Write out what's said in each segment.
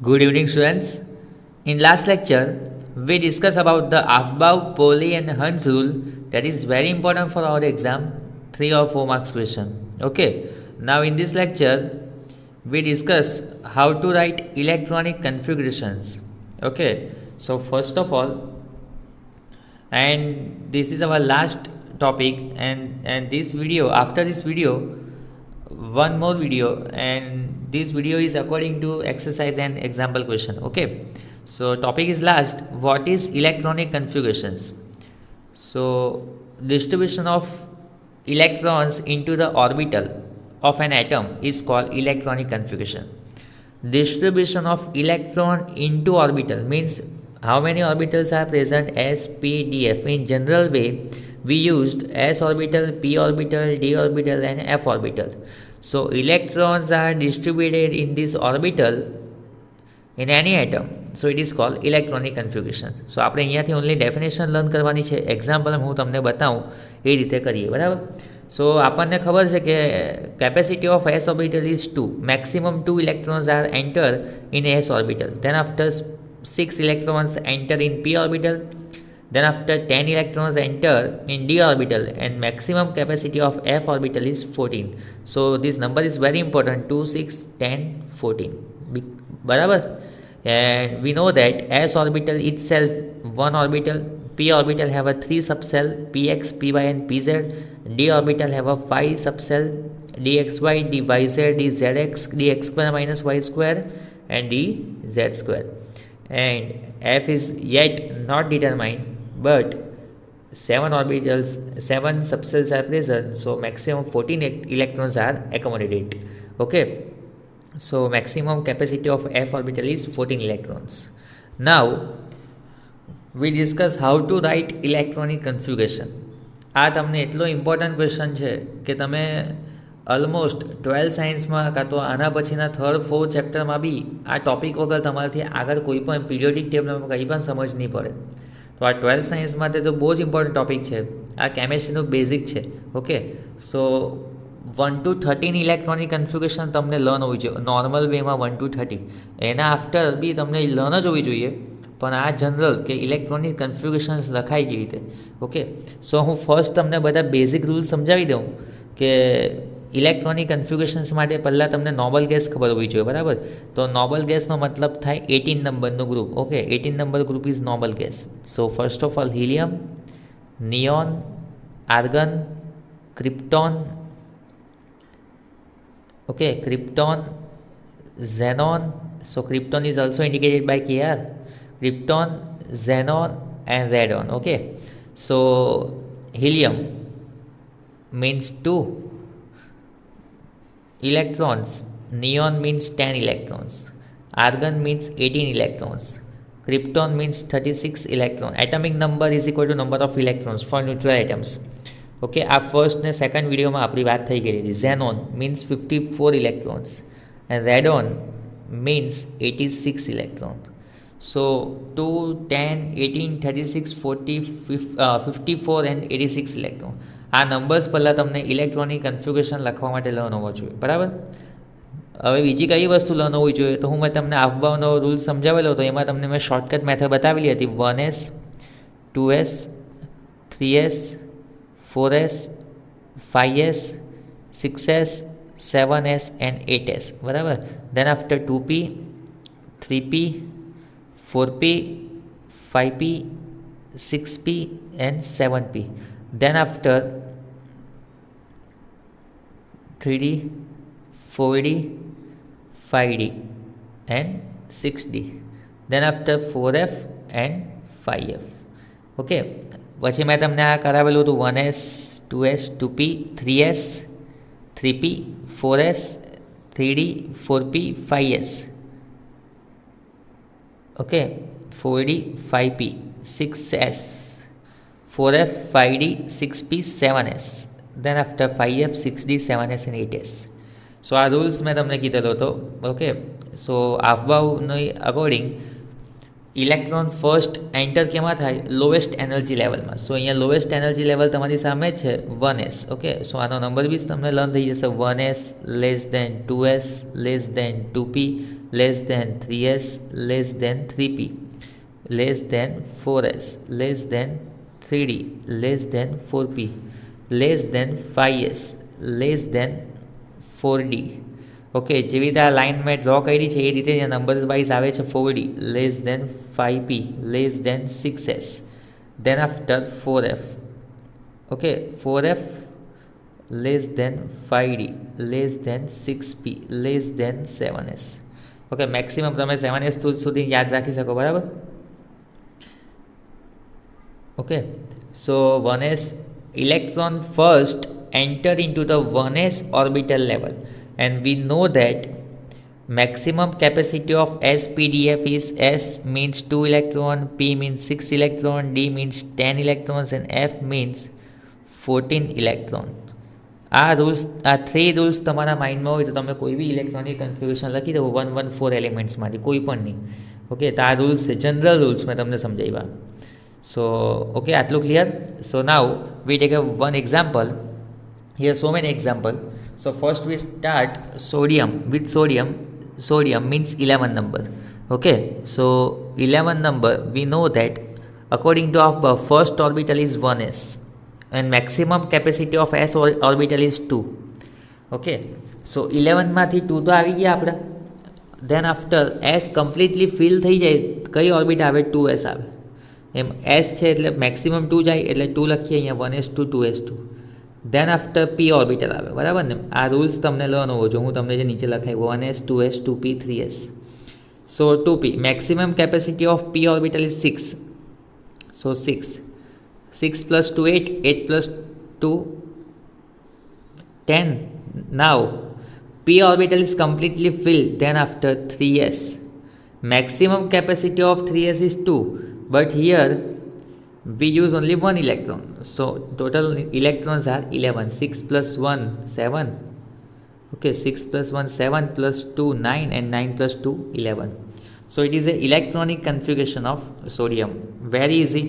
Good evening, students. In last lecture, we discussed about the Aufbau, Pauli, and Hans rule that is very important for our exam, 3 or 4 marks question. Okay. Now in this lecture, we discuss how to write electronic configurations. Okay. So first of all, and this is our last topic, and this video, after this video, one more video, and this video is according to exercise and example question. Okay, so topic is last, what is electronic configurations. So distribution of electrons into the orbital of an atom is called electronic configuration. Distribution of electron into orbital means how many orbitals are present, s, p, d, f. In general way, we used s orbital, p orbital, d orbital, and f orbital. So electrons are distributed in this orbital in any atom. So it is called electronic configuration. So આપણે અહીંયાથી only definition learn કરવાની છે. Example હું તમને બતાવું એ રીતે કરીએ, બરાબર. સો આપણને ખબર છે કે capacity of s orbital is 2. Maximum 2 electrons are enter in s orbital. Then after 6 electrons enter in p orbital. Then after 10 electrons enter in d orbital, and maximum capacity of f orbital is 14. So this number is very important, 2, 6, 10, 14. બરાબર. And we know that s orbital itself one orbital, p orbital have a 3 subcell, px, py and pz. D orbital have a 5 subcell, dxy, dyz, dzx, dx square minus y square and dz square. And f is yet not determined, but 7 orbitals, 7 subcells are present, so maximum 14 electrons are accommodated. Okay, so maximum capacity of f orbital is 14 electrons. Now we discuss how to write electronic configuration. આ તમને એટલો important question છે કે તમે almost 12th સાયન્સમાં કાં તો આના પછીના 3rd 4th ચેપ્ટરમાં બી આ ટોપિક વગર તમારાથી આગળ કોઈ પણ પિરિયોડિક ટેબલમાં કંઈ પણ સમજ નહીં પડે. તો આ 12th સાયન્સ માટે તો બહુ જ ઇમ્પોર્ટન્ટ ટોપિક છે. આ કેમેસ્ટ્રીનું બેઝિક છે. Okay, so 1 to 13 electronic configuration તમને લર્ન હોવી જોઈએ નોર્મલ વેમાં. 1 to 30 એના આફ્ટર બી તમને લર્ન જ હોવી જોઈએ. પણ આ જનરલ કે ઇલેક્ટ્રોનિક કન્ફિગ્યુરેશન્સ લખાય કેવી રીતે. ઓકે, સો હું ફર્સ્ટ તમને બધા બેઝિક રૂલ્સ સમજાવી દઉં કે ઇલેક્ટ્રોનિક કન્ફિગ્યુરેશન્સ માટે પહેલાં તમને નોબલ ગેસ ખબર હોવી જોઈએ, બરાબર. તો નોબલ ગેસનો મતલબ થાય 18 નંબરનું group. Okay, 18 number group is noble gas. So first of all helium, neon, argon, krypton, okay, krypton, xenon. So krypton is also indicated by kr. Krypton, xenon and radon. Okay, so helium means 2 electrons, neon means 10 electrons, argon means 18 electrons, krypton means 36 electrons. Atomic number is equal to number of electrons for neutral atoms. Okay, આ first ને second વિડીયોમાં આપણી વાત થઈ ગયેલી. Xenon means 54 electrons and radon means 86 electron. So 2, 10, 18, 36, 40, 54 and 86 electron. આ numbers પહેલાં તમને ઇલેક્ટ્રોનિક કન્ફિગ્યુરેશન લખવા માટે લર્ન હોવો જોઈએ, બરાબર. હવે બીજી કઈ વસ્તુ લર્ન હોવી જોઈએ તો હું મેં તમને આફબાઉનો રૂલ સમજાવેલો હતો. એમાં તમને મેં શોર્ટકટ મેથડ બતાવેલી હતી. 1s, 2s, 3s, 4s, 5s, 6s, 7s and 8s, બરાબર. Then after 2p, 3p, 4p, 5p, 6p and 7p. Then after 3d, 4d, 5d and 6d. Then after 4f and 5f. Okay, પછી મેં તમને આ કરાવેલું હતું 1s, 2s, 2p, 3s, 3p, 4s, 3d, 4p, 5s. Okay, 4d, 5p, 6s, 4f, 5d, 6p, 7s. Then after 5f, 6d, 7s and 8s. So આ rules મેં તમને કીધેલો હતો. ઓકે, સો આફબાઉની અકોર્ડિંગ ઇલેક્ટ્રોન ફર્સ્ટ એન્ટર કેમાં થાય? Lowest energy લેવલમાં. સો અહીંયા લોએસ્ટ એનર્જી લેવલ તમારી સામે છે 1s. ઓકે, સો આનો નંબર બી તમને લર્ન થઈ જશે 1s less than 2s less than 2p less than 3s less than 3p less than 4s less than 3d less than 4p less than 5s less than 4d. Okay, જેવી રીતે આ line મેં draw કરી છે એ રીતે number wise આવે છે 4d less than 5p less than 6s then after 4f. Okay, 4f less than 5d less than 6p less than 7s. Okay, maximum તમે 7s સુધી યાદ રાખી શકો, બરાબર? Okay, so 1s electron first enter into the 1s orbital level, and we know that maximum capacity of SPDF is S means 2 electron, P means 6 electron, D means 10 electrons, and F means 14 electron. આ rules, આ 3 rules તમારા માઇન્ડમાં હોય તો તમે કોઈ બી electronic configuration લખી દો 114 એલિમેન્ટ્સમાંથી, કોઈ પણ નહીં. ઓકે, તો આ રૂલ્સ છે, જનરલ રૂલ્સ મેં તમને સમજાવ્યા. સો ઓકે, આટલું clear? So now we take one example. Here so many example. So first we start sodium. With sodium, sodium means 11 number. Okay, so 11 number, we know that according to our first orbital is 1s and maximum capacity of s orbital is 2. Okay, so 11 માંથી 2 તો આવી ગયા આપણા. Then after s completely fill થઈ જાય, કઈ orbit આવે? 2s આવે. એમ s છે એટલે મેક્સિમમ 2 જાય એટલે 2 લખીએ અહીંયા 1s2 2s2. દેન આફ્ટર પી ઓર્બિટલ આવે, બરાબર ને? આ રૂલ્સ તમને લર્ન હોવો જો હું તમને જે નીચે લખાય 1s 2s 2p 3s. So 2p maximum capacity of p orbital is 6. So 6 plus 2 8, 8 plus 2 10. Now p orbital is completely filled. Then after 3s, maximum capacity of 3s is 2, but here we use only 1 electron. So total electrons are 11. 6 plus 1 7. Okay, 6 plus 1 7 plus 2 9 and 9 plus 2 11. So it is a electronic configuration of sodium. Very easy.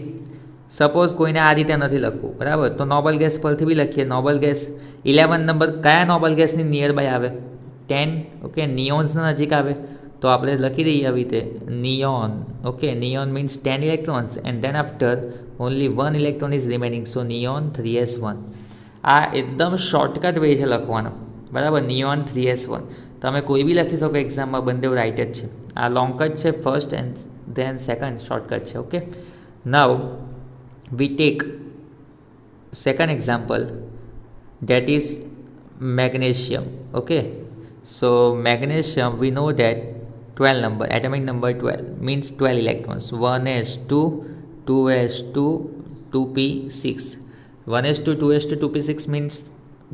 Suppose કોઈને આ રીતે નથી લખવું, બરાબર? તો Nobel gas પરથી બી લખીએ. Nobel gas 11 number કયા નોબલ ગેસની નિયર બાય આવે? 10. ઓકે, નિયોન્સના નજીક આવે તો આપણે લખી દઈએ આવી રીતે neon. Okay, neon means 10 electrons and then after only 1 electron is remaining, so neon 3s1. આ એકદમ શોર્ટકટ વે છે લખવાનો, બરાબર? નિયોન 3s1 તમે કોઈ બી લખી શકો એક્ઝામમાં, બંને રાઇટ જ છે. આ લોંગ કટ છે first and then second shortcut છે. Okay, now we take second example, that is magnesium. Okay, so magnesium, we know that 12 number, atomic number 12 means 12 electrons. 1s2 2s2 2p6. 1s2 2s2 2p6 means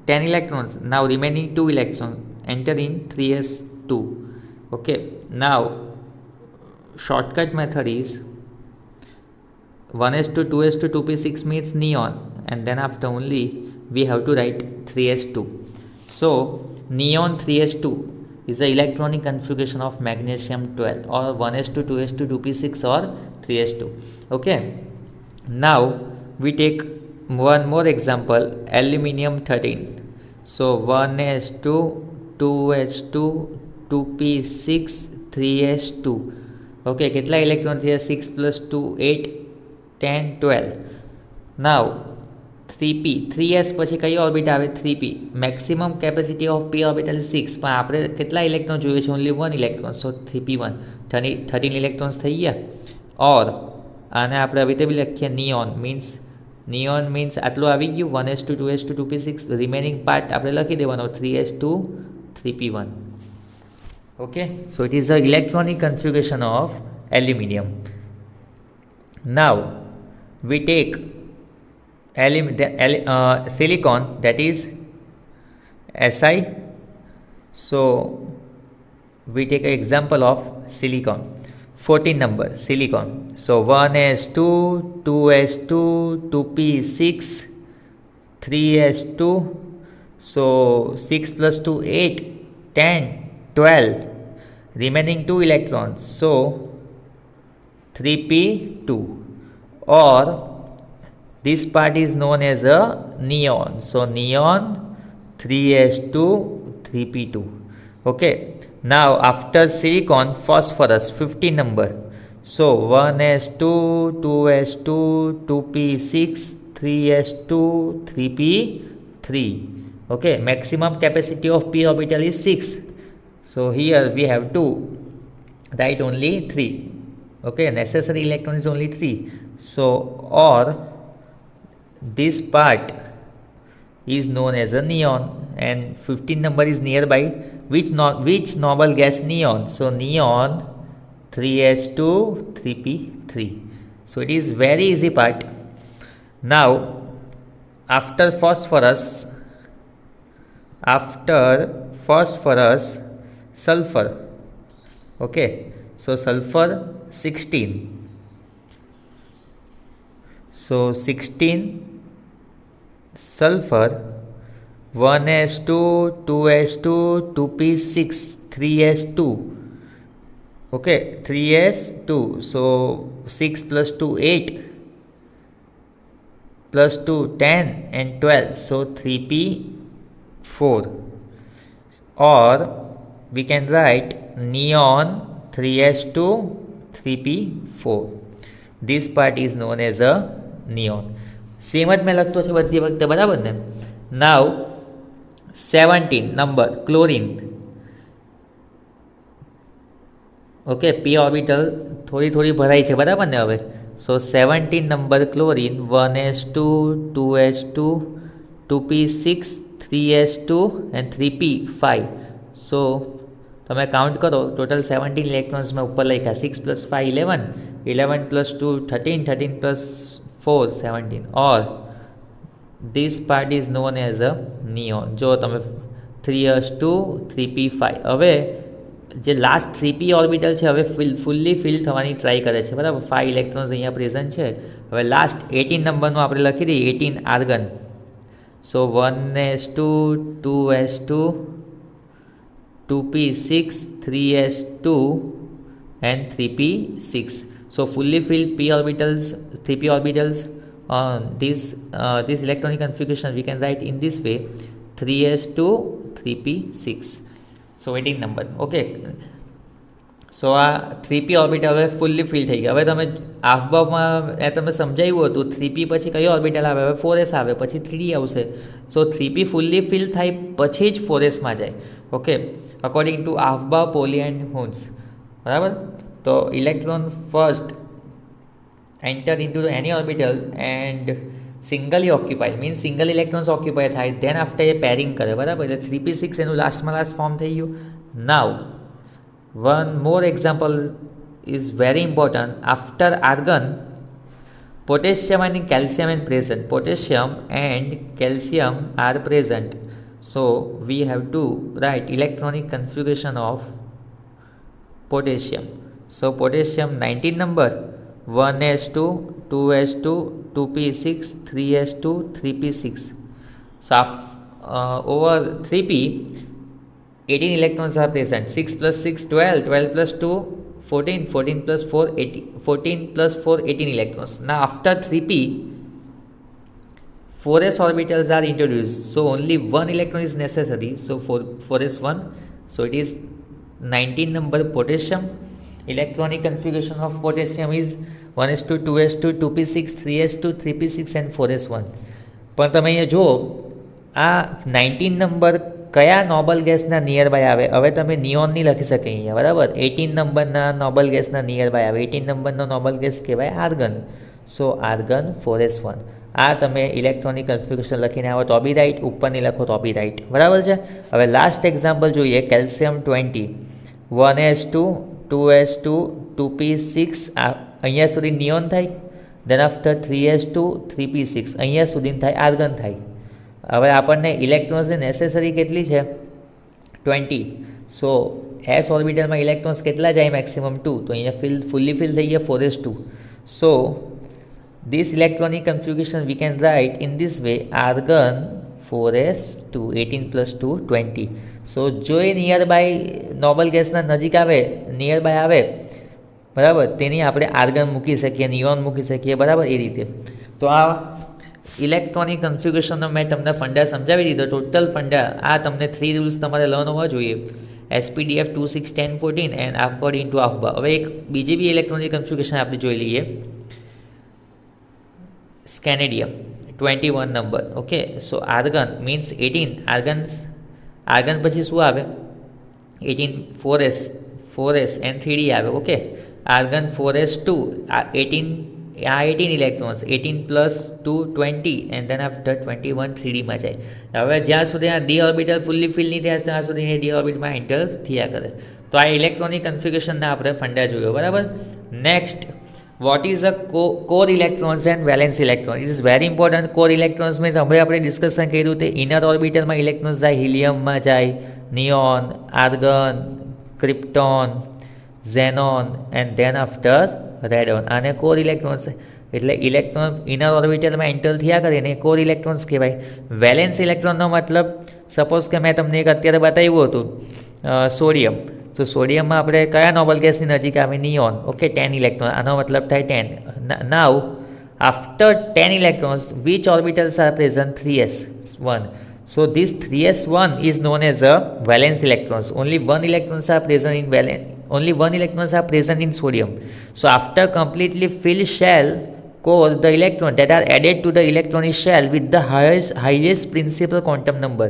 10 electrons. Now remaining 2 electrons enter in 3s2. Okay, now shortcut method is 1s2 2s2 2p6 means neon, and then after only we have to write 3s2. So neon 3s2 is the electronic configuration of magnesium 12, or 1s2 2s2 2p6 or 3s2. Okay, now we take one more example, aluminium 13. So 1s2 2s2 2p6 3s2. Okay, કેટલા electron થયા? 6 plus 2 8 10 12. Now 3p 3s પછી કઈ orbit આવે? 3p. Maximum capacity of p orbital 6, પણ આપણે કેટલા electron જોઈએ છે? ઓનલી 1 ઇલેક્ટ્રોન, સો 3p1 13 ઇલેક્ટ્રોન્સ થઈ ગયા. ઓર આને આપણે આવી રીતે બી લખીએ નિયોન મીન્સ આટલું આવી ગયું. 1s2 2s2 2p6, remaining part આપણે લખી દેવાનો 3s2 3p1. Okay, so it is the electronic configuration of aluminium. Now we take silicon, that is Si. So we take an example of silicon, 14 number silicon. So 1s2 2s2 2p6 3s2. So 6 plus 2 8 10 12, remaining 2 electrons. So 3p2, or this part is known as a neon. So neon 3s2 3p2. Okay, now after silicon, phosphorus 15 number. So 1s2 2s2 2p6 3s2 3p3. Okay, maximum capacity of p orbital is 6. So here we have to write only 3. Okay, necessary electron is only 3. So or this part is known as a neon, and 15 number is nearby. Which noble gas? Neon. So neon 3s2 3p3. So it is very easy part. Now after phosphorus, sulfur. Okay, so sulfur 16. So 16 sulfur 1s2 2s2 2p6 3s2. Okay, 3s2. So 6 plus 2 8 plus 2 10 and 12. So 3p4. Or we can write neon 3s2 3p4. This part is known as a neon. Same ज मैं लगतो छे बधी वखते, बराबर ने. Now 17 number chlorine. Okay, P orbital थोड़ी थोड़ी भराई छे, बराबर ने. हवे सो 17 number chlorine 1s2 2s2 2p6 3s2 and 3p5. सो તમે કાઉન્ટ કરો, ટોટલ 17 ઇલેક્ટ્રોન્સ મેં ઉપર લખ્યા. 6 + 5 11, 11 + 2 13, 13 + 4 17. or this part is known as a neon. જો તમે 3s2 3p5. હવે જે લાસ્ટ 3p ઓર્બિટલ છે, હવે ફૂલ્લી ફિલ થવાની ટ્રાય કરે છે, બરાબર. 5 ઇલેક્ટ્રોન્સ અહીંયા પ્રેઝન્ટ છે. હવે લાસ્ટ 18 નંબરનું આપણે લખી દઈએ, 18 argon. So 1s2 2s2 2p6 3s2 and 3p6. So fully filled p orbitals, 3p orbitals on this electronic configuration we can write in this way: 3s2 3p6. So 18 number. Okay, so આ 3p orbital હવે fully fill થઈ ગયા. હવે તમે half બાફમાં તમે સમજાવ્યું હતું 3p પછી કયો ઓર્બિટલ આવે? હવે 4s આવે, પછી 3d આવશે. સો 3p ફૂલ્લી ફિલ થાય પછી જ 4sમાં જાય. Okay, according to Aufbau, Pauli and Hund's, બરાબર. તો electron first enter into any orbital and singly occupy, means single electrons occupy થાય. ધેન આફ્ટર એ પેરિંગ કરે, બરાબર. એટલે 3p6 એનું લાસ્ટમાં લાસ્ટ ફોર્મ થઈ ગયું. નાવ one more example is very important. After argon, potassium and calcium are present. Potassium and calcium are present. So we have to write electronic configuration of potassium. So potassium 19 number 1s2 2s2 2p6 3s2 3p6. So over 3p 18 electrons are present. 6 plus 6 12, 12 plus 2 14, 14 plus 4 18, 14 plus 4 18 electrons. Now after 3p 4s orbitals are introduced, so only one electron is necessary. So for 4s1, so it is 19 number potassium. Electronic configuration of potassium is 1s2 2s2 2p6 3s2 3p6 and 4s1. પણ તમે અહીંયા જુઓ, આ 19 number કયા Nobel ગેસના near by આવે? હવે તમે નિયોન નહીં લખી શકે અહીંયા, બરાબર. 18 નંબરના નોબલ ગેસના નિયર બાય આવે. 18 નંબરનો નોબલ ગેસ કહેવાય આર્ગન. સો આર્ગન 4s1. આ તમે ઇલેક્ટ્રોનિક કન્ફિગ્યુરેશન લખીને આવો તો બી રાઈટ, ઉપર નહીં લખો તો બી રાઈટ, બરાબર છે. હવે લાસ્ટ એક્ઝામ્પલ જોઈએ, કેલ્શિયમ 20 1s2 2s2 2p6. અહીંયા સુધી નિયોન થાય. દેન આફ્ટર 3s2 3p6 અહીંયા સુધી થાય આર્ગન થાય. હવે આપણને ઇલેક્ટ્રોન્સની નેસેસરી કેટલી છે? 20. સો એસ ઓર્બિટલમાં ઇલેક્ટ્રોન્સ કેટલા જાય? મેક્સિમમ 2. તો અહીંયા ફુલ્લી ફિલ થઈ ગયા 4s2. So this electronic configuration we can write in this way: argon 4s2 18 plus 2 20. સો જો એ નિયર બાય નોબલ ગેસના નજીક આવે, નિયર બાય આવે, બરાબર, તેની આપણે આર્ગન મૂકી શકીએ, નિયોન મૂકી શકીએ, બરાબર, એ રીતે. તો આ ઇલેક્ટ્રોનિક કન્ફિગ્યુરેશનનો મેં તમને ફંડા સમજાવી દીધો. ટોટલ ફંડા આ તમને 3 રૂલ્સ તમારે લર્ન હોવા જોઈએ. SPDF 261014 એન્ડ આફકોડ ઇન્ટુ આફબા. હવે એક બીજી બી ઇલેક્ટ્રોનિક કન્ફિગ્યુરેશન આપણે જોઈ લઈએ. સ્કેનેડિયમ 21 નંબર. Okay, so argon means 18. Argon પછી શું આવે? 18 4s and 3d આવે. Okay, argon 4s2 18 electrons, 18 plus 2 20 and then after 21 3dમાં જાય. હવે જ્યાં સુધી આ ડી ઓર્બિટલ ફૂલ્લી ફિલ નહીં થયા ત્યાં સુધી ડી ઓર્બિટમાં એન્ટર થયા કરે. તો આ ઇલેક્ટ્રોનિક કન્ફિગ્યુરેશનના આપણે ફંડા જોયો, બરાબર. Next, what is a core electrons and valence electron? It is very important. Core electrons means હમણાં આપણે ડિસ્કશન કર્યું તે ઇનર ઓર્બિટલમાં ઇલેક્ટ્રોન્સ જાય, હિલિયમમાં જાય, neon, argon, krypton, xenon and then after radon. આને કોર ઇલેક્ટ્રોન્સ, એટલે ઇલેક્ટ્રોન ઇનર ઓર્બિટલમાં એન્ટર થયા કરે એને કોર ઇલેક્ટ્રોન્સ કહેવાય. વેલેન્સ ઇલેક્ટ્રોનનો મતલબ, સપોઝ કે મેં તમને એક અત્યારે બતાવ્યું હતું સોડિયમ. તો સોડિયમમાં આપણે કયા નોબલ ગેસની નજીક આવે? નિયોન. ઓકે, 10 ઇલેક્ટ્રોન, આનો મતલબ થાય 10. Now after 10 electrons which orbitals are present? 3s1. So this 3s1 is known as a valence electrons. Only one electrons are present in sodium. So after completely filled shell core, the electron that are added to the electronic shell with the highest principal quantum number.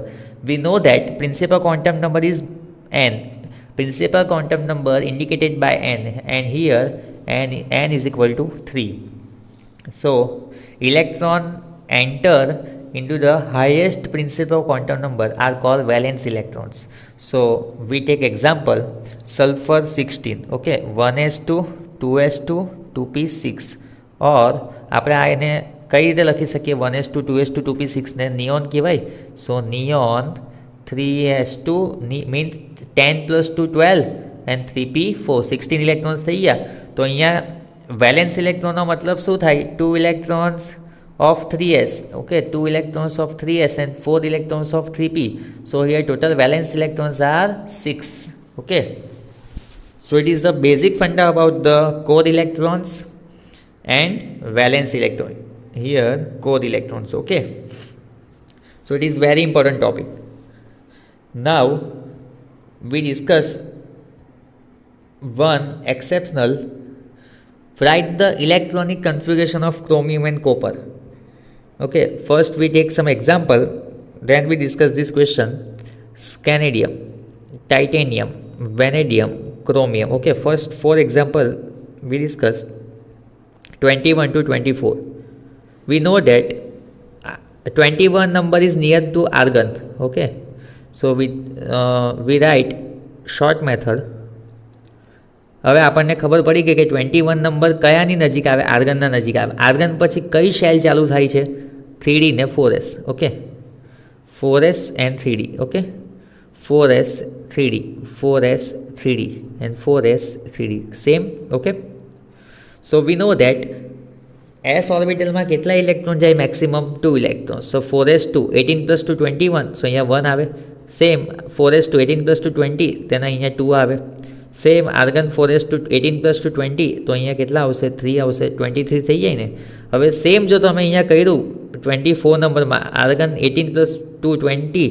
We know that principal quantum number is n. Principal quantum number indicated by n, and here n is equal to 3. So electron enter into the highest principal quantum number are called valence electrons. So we take example sulfur 16. Okay, 1s2 2s2 2p6. or આપણે આ એને કઈ રીતે લખી શકીએ? 1s2 2s2 2p6 ને neon કહેવાય. So neon 3s2 means 10 plus 2 12 and 3p4 16 electrons થઈ ગયા. તો અહીંયા વેલેન્સ ઇલેક્ટ્રોનનો મતલબ શું થાય? 2 electrons of 3s. Okay, 2 electrons of 3s and 4 electrons of 3p. So here total valence electrons are 6. Okay, so it is the basic funda about the core electrons and valence electron. Here core electrons. Okay, so it is very important topic. Now we discuss one exceptional. Write the electronic configuration of chromium and copper. Okay, first we take some example, then we discuss this question. Scandium, titanium, vanadium, chromium. Okay, first for example we discussed 21 to 24. We know that 21 number is near to argon. Okay, so we write short method. હવે આપણને ખબર પડી ગઈ કે 21 number કયાની નજીક આવે? આર્ગનના નજીક આવે. આર્ગન પછી કઈ શેલ ચાલુ થાય છે? 3d ને 4s. Okay, 4s and 3d. Okay, 4s 3d, 4s 3d and 4s 3d same. Okay, so we know that s ઓર્બિટલમાં કેટલા ઇલેક્ટ્રોન જાય? Maximum 2 electron. So 4s2 18 plus 2 21. So અહીંયા 1 આવે. સેમ 4s2 18 પ્લસ 2 20, તેના અહીંયા 2 આવે. Same argon 4s2 18 plus 2 20, તો અહીંયા કેટલા આવશે? 3 આવશે. 23 થઈ જાય ને. હવે સેમ જો તમે અહીંયા કર્યું 24 નંબરમાં argon 18 plus 2 20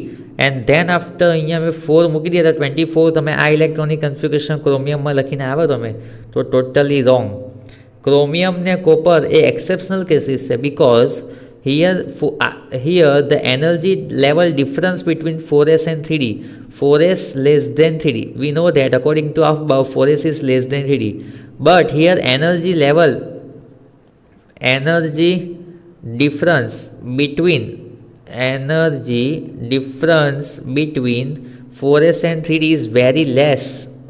and then after અહીંયા મેં 4 મૂકી દીધા 24, તમે આ ઇલેક્ટ્રોનિક કન્ફિગ્યુરેશન ક્રોમિયમમાં લખીને આવો તમે તો ટોટલી રોંગ. ક્રોમિયમ ને કોપર એ એક્સેપ્શનલ કેસીસ છે because here the energy level difference between 4s and 3d, 4s less than 3d. We know that according to above 4s is less than 3d, but here energy difference between 4s and 3d is very less.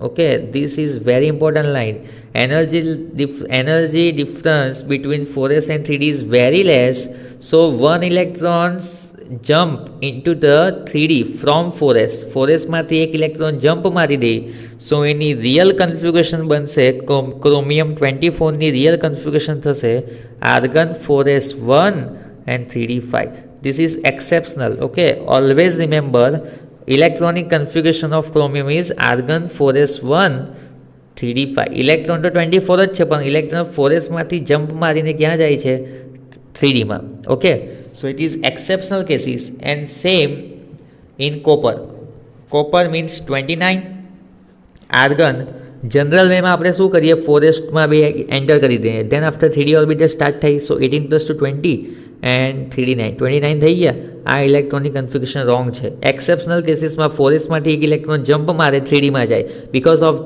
Okay, this is very important line. Energy difference between 4s and 3d is very less. So one electrons jump into the 3d from 4s. 4s માંથી એક electron jump મારી દે. સો એની real configuration બનશે chromium 24 ની real configuration થશે argon 4s1 and 3d5. This is exceptional. Okay, always remember electronic configuration of chromium is argon 4s1 3d5 electron તો 24 જ છે પણ ઇલેક્ટ્રોન 4s જમ્પ મારીને ક્યાં જાય છે 3dમાં. Okay, so it is exceptional cases and same in copper. Copper means 29. Argon general વેમાં આપણે શું કરીએ, 4sમાં બી એન્ટર કરી દઈએ, than after 3d orbital start થઈ, સો 18 + 20 એન્ડ 3d 9 29 થઈ ગયા. આ ઇલેક્ટ્રોનિક કન્ફિગ્યુરેશન રોંગ છે. એક્સેપ્શનલ કેસીસમાં 4sમાંથી એક ઇલેક્ટ્રોન જમ્પ મારે 3dમાં જાય, because of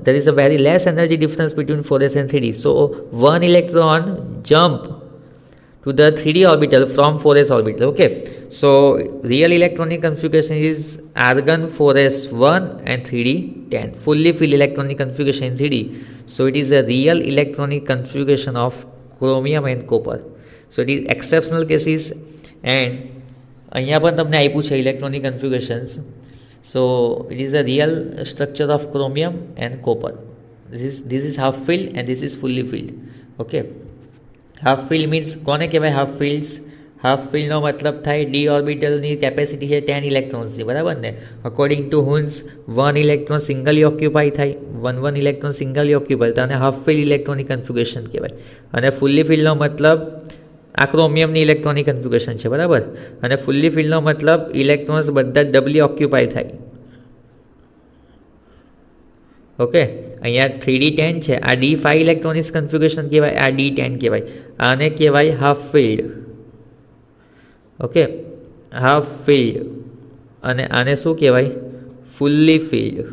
there is a very less energy difference between 4s and 3d. So one electron jump to the 3d orbital from 4s orbital. Okay, so real electronic configuration is argon 4s1 and 3d 10, fully filled electronic configuration in 3d. So it is a real electronic configuration of chromium and copper. So it is exceptional cases. And અહીંયા પણ તમને આપ્યું છે electronic કન્ફિગ્યુરેશન્સ. So it is a real structure of chromium and copper. This is half filled and this is fully filled. Okay, half field means કોને કહેવાય half fields? Half ફિલ્ડનો મતલબ થાય D ઓર્બિટલની capacity છે 10 ઇલેક્ટ્રોન્સની, બરાબર ને? According to Hund's 1 electron singly occupy થાય, 1 electron singly occupy તો આને હાફ ફિલ્ડ ઇલેક્ટ્રોનિક કન્ફિગ્યુરેશન કહેવાય. અને ફુલ્લી ફિલ્ડનો મતલબ આ ક્રોમિયમની ઇલેક્ટ્રોનિક કન્ફિગ્યુરેશન છે, બરાબર? અને ફુલ્લી ફિલ્ડનો મતલબ ઇલેક્ટ્રોન્સ બધા જ ડબલી ઓક્યુપાય થાય. ઓકે, અહીંયા 3d 10 છે, આ d5 ઇલેક્ટ્રોનિક કન્ફિગ્યુરેશન કહેવાય, આ d10 કહેવાય. આને કહેવાય half filled. Okay, half filled. અને આને શું કહેવાય? Fully filled.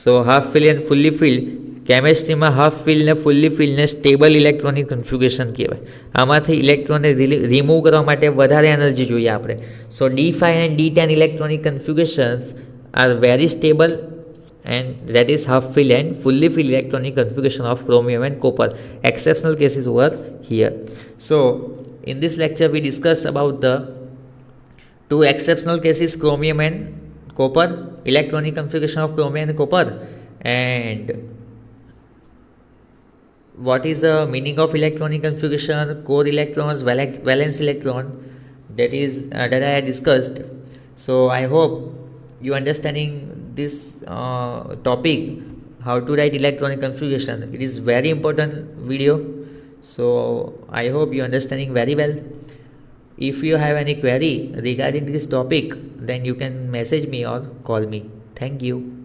So half filled and fully filled. કેમેસ્ટ્રીમાં હાફ ફિલ્ડ ને ફુલ્લી ફિલ્ડને સ્ટેબલ ઇલેક્ટ્રોનિક કન્ફિગ્યુરેશન કહેવાય. આમાંથી ઇલેક્ટ્રોનને રિમૂવ કરવા માટે વધારે એનર્જી જોઈએ આપણે. So d5 and d10 electronic configurations are very stable and that is half filled and fully filled electronic configuration of chromium and copper. Exceptional cases over here. So in this lecture we discuss about the two exceptional cases, chromium and copper, electronic configuration of chromium and copper, and what is the meaning of electronic configuration, core electrons, valence electron, that I discussed. So I hope you understanding this topic, how to write electronic configuration. It is very important video, so I hope you understanding very well. If you have any query regarding this topic, then you can message me or call me. Thank you.